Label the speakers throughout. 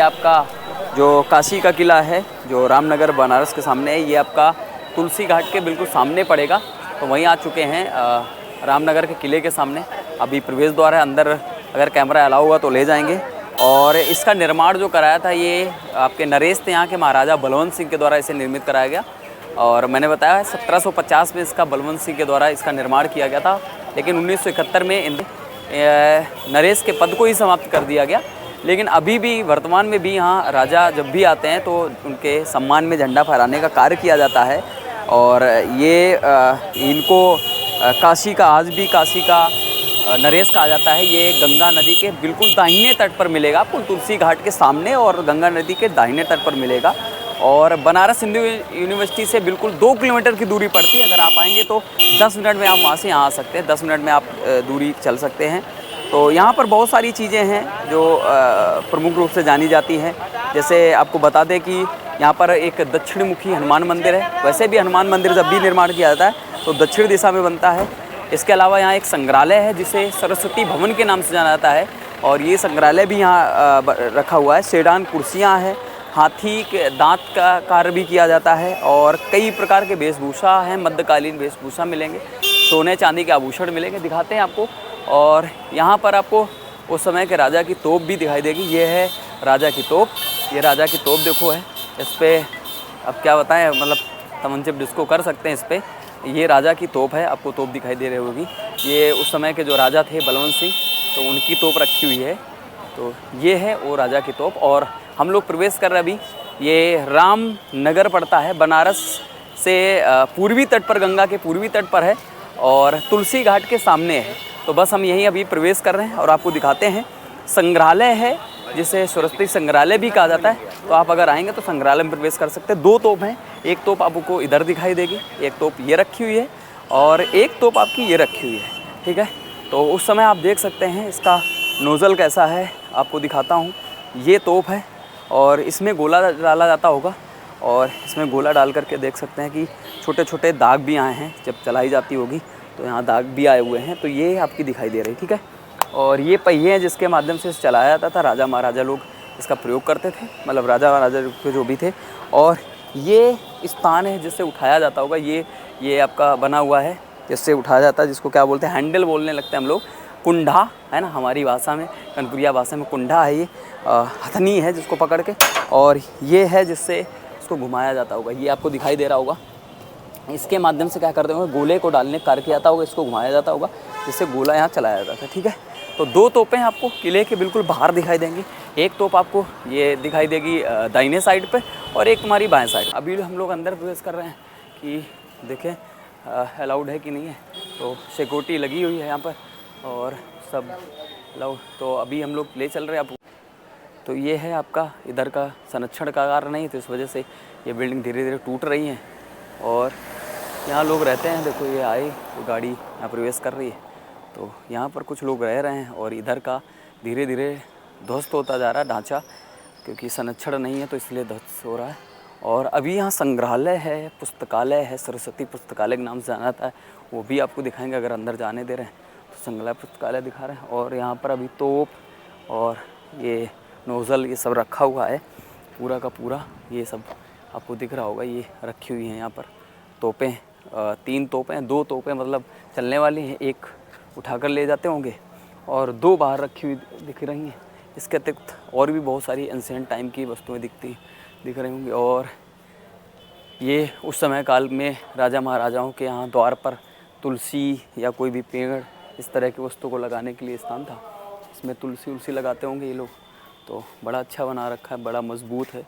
Speaker 1: आपका जो काशी का किला है जो रामनगर बनारस के सामने है, ये आपका तुलसी घाट के बिल्कुल सामने पड़ेगा। तो वहीं आ चुके हैं रामनगर के किले के सामने। अभी प्रवेश द्वार है, अंदर अगर कैमरा अलाउ हुआ तो ले जाएंगे। और इसका निर्माण जो कराया था ये आपके नरेश थे, यहाँ के महाराजा बलवंत सिंह के द्वारा इसे निर्मित कराया गया। और मैंने बताया 1750 में इसका बलवंत सिंह के द्वारा इसका निर्माण किया गया था, लेकिन 1971 में नरेश के पद को ही समाप्त कर दिया गया। लेकिन अभी भी वर्तमान में भी यहाँ राजा जब भी आते हैं तो उनके सम्मान में झंडा फहराने का कार्य किया जाता है। और ये इनको काशी का, आज भी काशी का नरेश कहा जाता है। ये गंगा नदी के बिल्कुल दाहिने तट पर मिलेगा आपको, तुलसी घाट के सामने और गंगा नदी के दाहिने तट पर मिलेगा। और बनारस हिंदू यूनिवर्सिटी से बिल्कुल 2 किलोमीटर की दूरी पड़ती है। अगर आप आएंगे तो 10 मिनट में आप वहाँ से यहाँ आ सकते हैं, 10 मिनट में आप दूरी चल सकते हैं। तो यहाँ पर बहुत सारी चीज़ें हैं जो प्रमुख रूप से जानी जाती हैं। जैसे आपको बता दें कि यहाँ पर एक दक्षिण मुखी हनुमान मंदिर है। वैसे भी हनुमान मंदिर जब भी निर्माण किया जाता है तो दक्षिण दिशा में बनता है। इसके अलावा यहाँ एक संग्रहालय है जिसे सरस्वती भवन के नाम से जाना जाता है, और ये संग्रहालय भी यहाँ रखा हुआ है। सेडान कुर्सियाँ हैं, हाथी के दांत का कार्य भी किया जाता है, और कई प्रकार के वेशभूषा हैं, मध्यकालीन वेशभूषा मिलेंगे, सोने चांदी के आभूषण मिलेंगे। दिखाते हैं आपको। और यहाँ पर आपको उस समय के राजा की तोप भी दिखाई देगी। ये है राजा की तोप, ये राजा की तोप देखो है। इस पर अब क्या बताएं, मतलब तमंचे डिस्को कर सकते हैं इस पर। ये राजा की तोप है, आपको तोप दिखाई दे रही होगी। ये उस समय के जो राजा थे बलवंत सिंह, तो उनकी तोप रखी हुई है। तो ये है वो राजा की तोप। और हम लोग प्रवेश कर रहे हैं अभी। ये रामनगर पड़ता है, बनारस से पूर्वी तट पर, गंगा के पूर्वी तट पर है और तुलसी घाट के सामने है। तो बस हम यहीं अभी प्रवेश कर रहे हैं और आपको दिखाते हैं। संग्रहालय है जिसे सरस्वती संग्रहालय भी कहा जाता है। तो आप अगर आएंगे तो संग्रहालय में प्रवेश कर सकते हैं। 2 तोप हैं, एक तोप आपको इधर दिखाई देगी, एक तोप ये रखी हुई है और एक तोप आपकी ये रखी हुई है, ठीक है। तो उस समय आप देख सकते हैं इसका नोज़ल कैसा है, आपको दिखाता हूँ। ये तोप है और इसमें गोला डाला जाता होगा, और इसमें गोला डाल करके देख सकते हैं कि छोटे छोटे दाग भी आए हैं। जब चलाई जाती होगी तो यहाँ दाग भी आए हुए हैं। तो ये आपकी दिखाई दे रही, ठीक है। और ये पहिए हैं जिसके माध्यम से इसे चलाया जाता था। राजा महाराजा लोग इसका प्रयोग करते थे, मतलब राजा महाराजा जो भी थे। और ये स्थान है जिससे उठाया जाता होगा। ये आपका बना हुआ है जिससे उठाया जाता है, जिसको क्या बोलते हैं, हैंडल बोलने लगते हैं हम लोग। कुंडा है ना, हमारी भाषा में, कनपुरिया भाषा में कुंडा है। ये हथनी है जिसको पकड़ के, और ये है जिससे इसको घुमाया जाता होगा। ये आपको दिखाई दे रहा होगा। इसके माध्यम से क्या करते होंगे, गोले को डालने का कार्य किया जाता होगा, इसको घुमाया जाता होगा, जिससे गोला यहाँ चलाया जाता है, ठीक है। तो 2 तोपें आपको किले के बिल्कुल बाहर दिखाई देंगी। एक तोप आपको ये दिखाई देगी दाहिने साइड पे, और एक तुम्हारी बाएं साइड। अभी हम लोग अंदर प्रवेश कर रहे हैं कि देखें अलाउड है कि नहीं है। तो सिक्योरिटी लगी हुई है यहाँ पर और सब अलाउड। तो अभी हम लोग ले चल रहे हैं आपको। तो ये है आपका इधर का संरक्षण का कार्य नहीं, तो इस वजह से ये बिल्डिंग धीरे धीरे टूट रही हैं और यहाँ लोग रहते हैं। देखो ये आई तो गाड़ी यहाँ प्रवेश कर रही है, तो यहाँ पर कुछ लोग रह रहे हैं। और इधर का धीरे धीरे ध्वस्त होता जा रहा है ढांचा, क्योंकि संरक्षण नहीं है तो इसलिए ध्वस्त हो रहा है। और अभी यहाँ संग्रहालय है, पुस्तकालय है, सरस्वती पुस्तकालय के नाम से जाना जाता है, वो भी आपको दिखाएंगे अगर अंदर जाने दे रहे हैं। तो संग्रहालय पुस्तकालय दिखा रहे हैं। और यहाँ पर अभी तोप और ये नोज़ल ये सब रखा हुआ है, पूरा का पूरा ये सब आपको दिख रहा होगा। ये रखी हुई हैं यहाँ पर तोपें, 3 तोपें, 2 तोपें मतलब चलने वाली हैं, एक उठाकर ले जाते होंगे और 2 बाहर रखी हुई दिख रही हैं। इसके अतिरिक्त और भी बहुत सारी एंशिएंट टाइम की वस्तुएं दिख रही होंगी। और ये उस समय काल में राजा महाराजाओं के यहाँ द्वार पर तुलसी या कोई भी पेड़ इस तरह की वस्तु को लगाने के लिए स्थान था। इसमें तुलसी लगाते होंगे ये लोग। तो बड़ा अच्छा बना रखा है, बड़ा मजबूत है।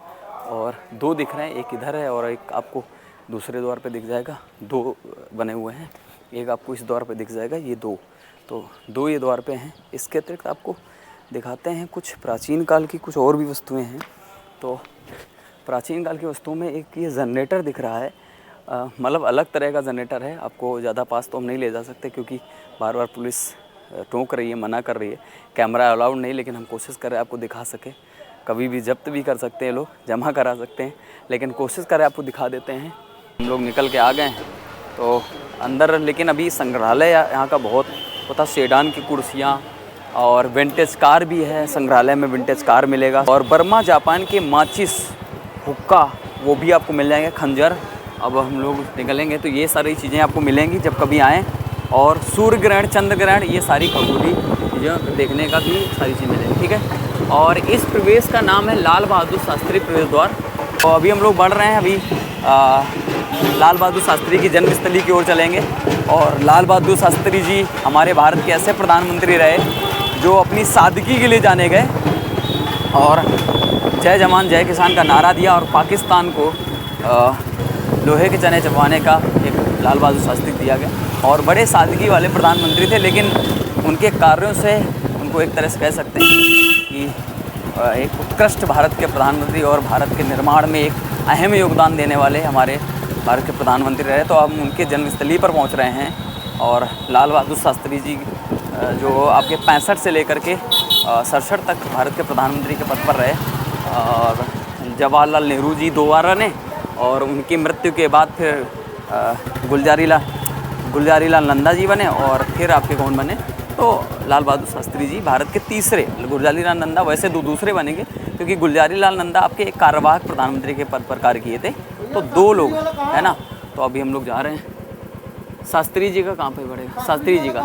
Speaker 1: और 2 दिख रहे हैं, एक इधर है और एक आपको दूसरे द्वार पे दिख जाएगा। 2 बने हुए हैं, एक आपको इस द्वार पे दिख जाएगा, ये 2। तो 2 ये द्वार पे हैं। इसके अतिरिक्त आपको दिखाते हैं कुछ प्राचीन काल की कुछ और भी वस्तुएं हैं। तो प्राचीन काल की वस्तुओं में एक ये जनरेटर दिख रहा है, मतलब अलग तरह का जनरेटर है। आपको ज़्यादा पास तो हम नहीं ले जा सकते क्योंकि बार बार पुलिस टोक रही है, मना कर रही है। कैमरा अलाउड नहीं, लेकिन हम कोशिश कर रहे हैं आपको दिखा सके। कभी भी जब्त भी कर सकते हैं लोग, जमा करा सकते हैं, लेकिन कोशिश करें आपको दिखा देते हैं। हम लोग निकल के आ गए हैं तो अंदर, लेकिन अभी संग्रहालय यहाँ का बहुत होता। सेडान की कुर्सियाँ और विंटेज कार भी है, संग्रहालय में विंटेज कार मिलेगा। और बर्मा जापान के माचिस, हुक्का वो भी आपको मिल जाएंगे, खंजर। अब हम लोग निकलेंगे तो ये सारी चीज़ें आपको मिलेंगी जब कभी आएँ। और सूर्य ग्रहण, चंद्र ग्रहण, ये सारी खगोलीय चीज़ें देखने का भी सारी चीज़ मिलेगी, ठीक है। और इस प्रवेश का नाम है लाल बहादुर शास्त्री प्रवेश द्वार। तो अभी हम लोग बढ़ रहे हैं, अभी लाल बहादुर शास्त्री की जन्मस्थली की ओर चलेंगे। और लाल बहादुर शास्त्री जी हमारे भारत के ऐसे प्रधानमंत्री रहे जो अपनी सादगी के लिए जाने गए और जय जवान जय किसान का नारा दिया और पाकिस्तान को लोहे के चने चबवाने का एक लाल बहादुर शास्त्री दिया गया। और बड़े सादगी वाले प्रधानमंत्री थे, लेकिन उनके कार्यों से उनको एक तरह से कह सकते हैं कि एक उत्कृष्ट भारत के प्रधानमंत्री और भारत के निर्माण में एक अहम योगदान देने वाले हमारे भारत के प्रधानमंत्री रहे। तो हम उनके जन्मस्थली पर पहुंच रहे हैं। और लाल बहादुर शास्त्री जी जो आपके 65 से लेकर के 67 तक भारत के प्रधानमंत्री के पद पर रहे। और जवाहरलाल नेहरू जी 2 बार बने और उनकी मृत्यु के बाद फिर गुलजारी लाल नंदा जी बने और फिर आपके कौन बने, तो लाल बहादुर शास्त्री जी भारत के तीसरे। गुलजारी लाल नंदा वैसे दूसरे बनेंगे क्योंकि गुलजारी लाल नंदा आपके एक कार्यवाहक प्रधानमंत्री के पद पर कार्य किए थे। तो 2 लोग है ना। तो अभी हम लोग जा रहे हैं। शास्त्री जी का कहाँ पे पड़ेगा? शास्त्री जी का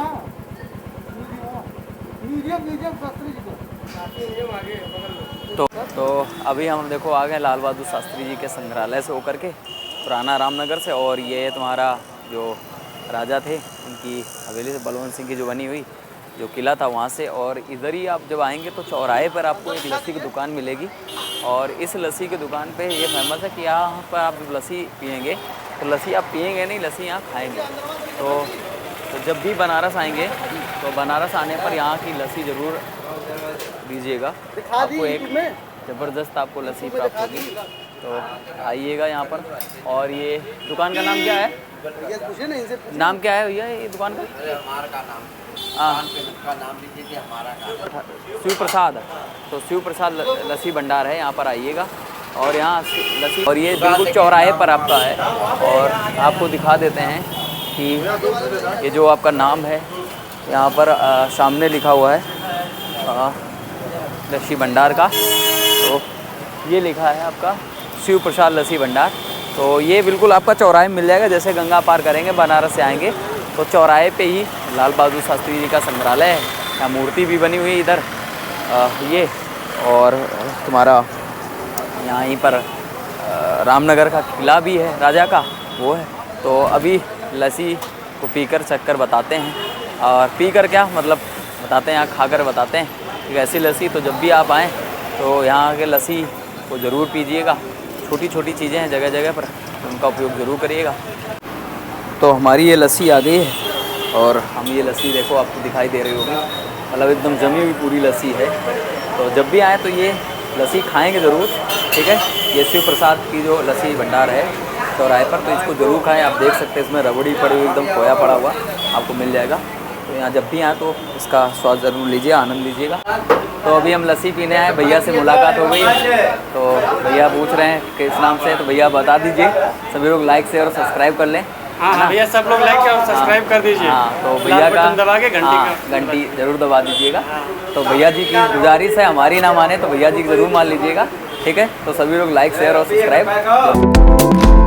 Speaker 1: तो अभी हम देखो आ गए लाल बहादुर शास्त्री जी के संग्रहालय से होकर के, पुराना रामनगर से। और ये तुम्हारा जो राजा थे उनकी हवेली से, बलवंत सिंह की जो बनी हुई जो किला था वहाँ से। और इधर ही आप जब आएंगे तो चौराहे पर आपको एक लस्सी की दुकान मिलेगी। और इस लस्सी की दुकान पे ये फेमस है कि यहाँ पर आप लस्सी पियेंगे तो लस्सी आप पियेंगे नहीं, लस्सी यहाँ खाएंगे। तो जब भी बनारस आएंगे तो बनारस आने पर यहाँ की लस्सी ज़रूर दीजिएगा, आपको एक ज़बरदस्त आपको लस्सी प्राप्त होगी। तो आइएगा यहाँ पर। और ये दुकान का नाम क्या है? नाम क्या है भैया ये दुकान का? शिव प्रसाद। तो शिव प्रसाद लस्सी भंडार है, यहाँ पर आइएगा। और यहाँ लस्सी, और ये बिल्कुल चौराहे पर आपका है। और आपको दिखा देते हैं कि ये जो आपका नाम है यहाँ पर सामने लिखा हुआ है लस्सी भंडार का। तो ये लिखा है आपका शिव प्रसाद लस्सी भंडार। तो ये बिल्कुल आपका चौराहे में मिल जाएगा। जैसे गंगा पार करेंगे, बनारस से आएंगे तो चौराहे पे ही लाल बहादुर शास्त्री जी का संग्रहालय है। यहाँ मूर्ति भी बनी हुई है इधर ये। और तुम्हारा यहाँ पर रामनगर का किला भी है राजा का, वो है। तो अभी लस्सी को पीकर चक्कर बताते हैं। और पीकर क्या मतलब बताते हैं, यहाँ खाकर बताते हैं कि ऐसी लस्सी। तो जब भी आप आएँ तो यहाँ के लस्सी को ज़रूर पीजिएगा। छोटी छोटी चीज़ें हैं जगह जगह पर, उनका उपयोग ज़रूर करिएगा। तो हमारी ये लस्सी आ गई है और हम ये लस्सी देखो आपको दिखाई दे रही होगी, मतलब एकदम जमी हुई पूरी लस्सी है। तो जब भी आए तो ये लस्सी खाएंगे ज़रूर, ठीक है। ये शिव प्रसाद की जो लस्सी भंडार है चौराहे पर, तो इसको ज़रूर खाएं। आप देख सकते हैं इसमें रबड़ी पड़ी हुई, एकदम खोया पड़ा हुआ आपको मिल जाएगा। तो यहाँ जब भी आए तो इसका स्वाद ज़रूर लीजिए, आनंद लीजिएगा। तो अभी हम लस्सी पीने आए, भैया से मुलाकात हो गई। तो भैया पूछ रहे हैं किस नाम से, तो भैया बता दीजिए। सभी लोग लाइक शेयर और सब्सक्राइब कर लें।
Speaker 2: हाँ भैया, सब लोग लाइक और सब्सक्राइब कर दीजिए।
Speaker 1: हाँ, तो भैया का
Speaker 2: दबा के
Speaker 1: घंटी ज़रूर दबा दीजिएगा। तो भैया जी की गुजारिश है, हमारी ना माने तो भैया जी ज़रूर मान लीजिएगा, ठीक है। तो सभी लोग लाइक शेयर और सब्सक्राइब